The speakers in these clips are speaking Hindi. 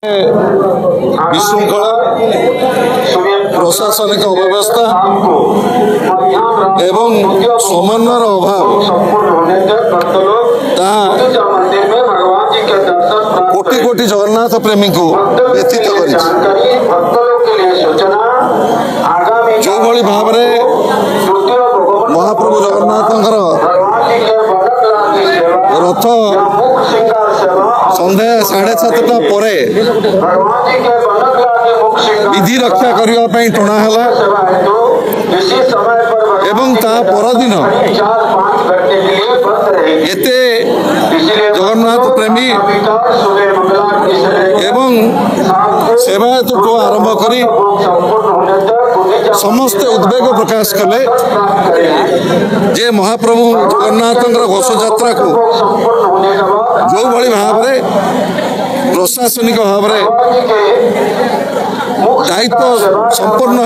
विशृंखला प्रशासनिक अव्यवस्था एवं समन्वयर अभाव कोटि कोटि जगन्नाथ प्रेमी को व्यथित कर जो भली भाव महाप्रभु जगन्नाथ रथ संध्या 7:30 पर विधि रक्षा करने टणाला एवं ता परदिन एते जगन्नाथ प्रेमी एवं सेवायत आरंभ करी समस्त उद्वेग प्रकाश कले जे महाप्रभु जगन्नाथ घोष यात्रा को जो भली भाव प्रशासनिक भाव दायित्व संपन्न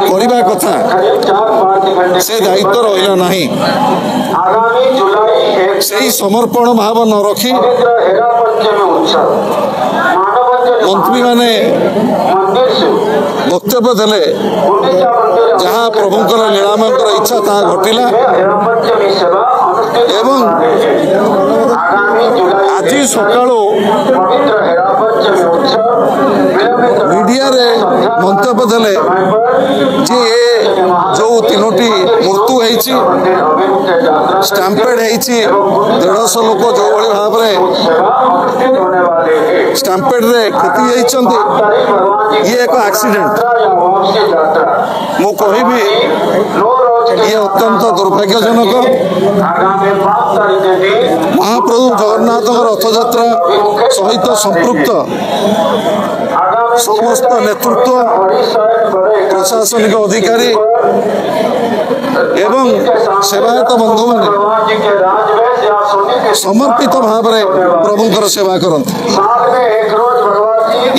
करने कथा से दायित्व रहा नहीं से समर्पण भाव न रखी मंत्री माने वक्तव्य देले जहाँ प्रभुंकर लीलामंकर इच्छा ता घटिला एवं आज सकाळु मीडिया रे मंतव्य देले जे जो तीनोटी मृत्यु होईची स्टैम्पेड होईची 150 लोक जो भली भाव स्टैम्पेड रे क्षति होईचंती ये एक एक्सीडेंट मु कहिबी ये अत्यंत दुर्भाग्यजनक महाप्रभु जगन्नाथ रथ यात्रा सहित संपृक्त समस्त नेतृत्व प्रशासनिक अधिकारी एवं सेवायत बंधु माने समर्पित भाव में प्रभुंकर सेवा करते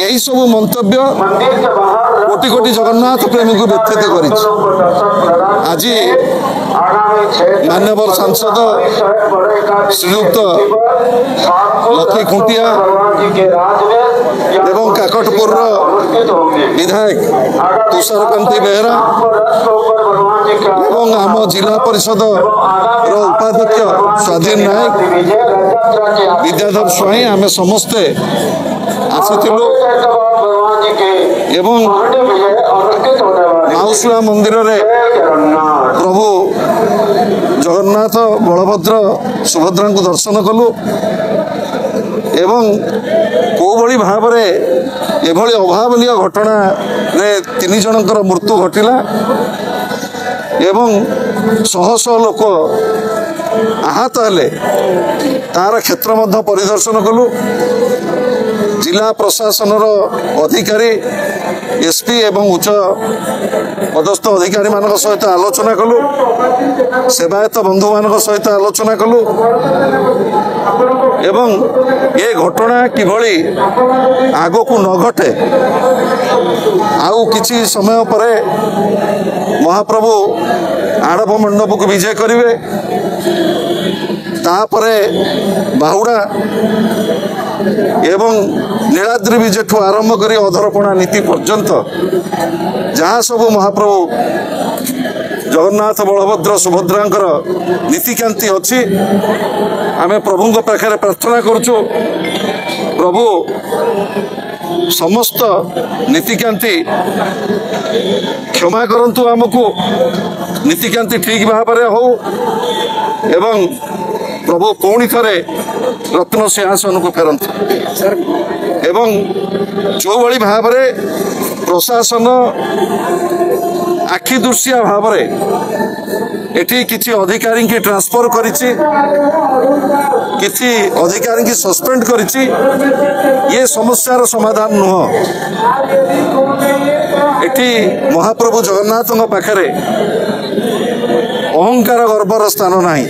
यही सब मंतव्य कोटि कोटि जगन्नाथ प्रेमी को व्यथित कर आज मान्यवर सांसद श्रीयुक्त लक्ष्मी खुंटिया एवं काकटपुर विधायक तुषारकांति बेहरा एवं आम जिला परिषद उपाध्यक्ष स्वाधीन नायक विद्याधर स्वाई आम समस्ते आसीलु एवं माउसुआ मंदिर रे प्रभु जगन्नाथ बलभद्र सुभद्रा को दर्शन कलु एवं को भली भाव एभली अभावनीय घटना रे 3 जनकर मृत्यु घटिला एवं शह शह लोक आहत हेले तार क्षेत्र मध्य परिदर्शन कलु जिला प्रशासन अधिकारी एसपी एवं उच्च पदस्थ अधिकारी मान सहित आलोचना कलु सेवायत बंधु मान सहित आलोचना कलु एवं ये घटना किभली आग को न घटे आउ किछि समय पर महाप्रभु आड़प मंडप को विजय करिवे तापरे बाहुड़ा एवं नीलाद्री विजय ठू आरंभ करी अधरपणा नीति पर्यंत जहाँ सब महाप्रभु जगन्नाथ बलभद्र सुभद्रांकर नीतिकांति अच्छी आम प्रभु पाखे प्रार्थना करुचु प्रभु समस्त नीतिकांति क्षमा करंतु आमको नीतिकांति ठीक भाव हो एवं प्रभु पुणी थे रत्न सिंहासन को फेरत एवं जो भली भाव प्रशासन आखि दृश्या भाव एठी किछि अधिकारी की ट्रांसफर करिछि किछि अधिकारी की सस्पेंड करिछि ये समस्यार समाधान नुह एठी महाप्रभु जगन्नाथ पाखरे अहंकार गर्वर स्थान नहीं।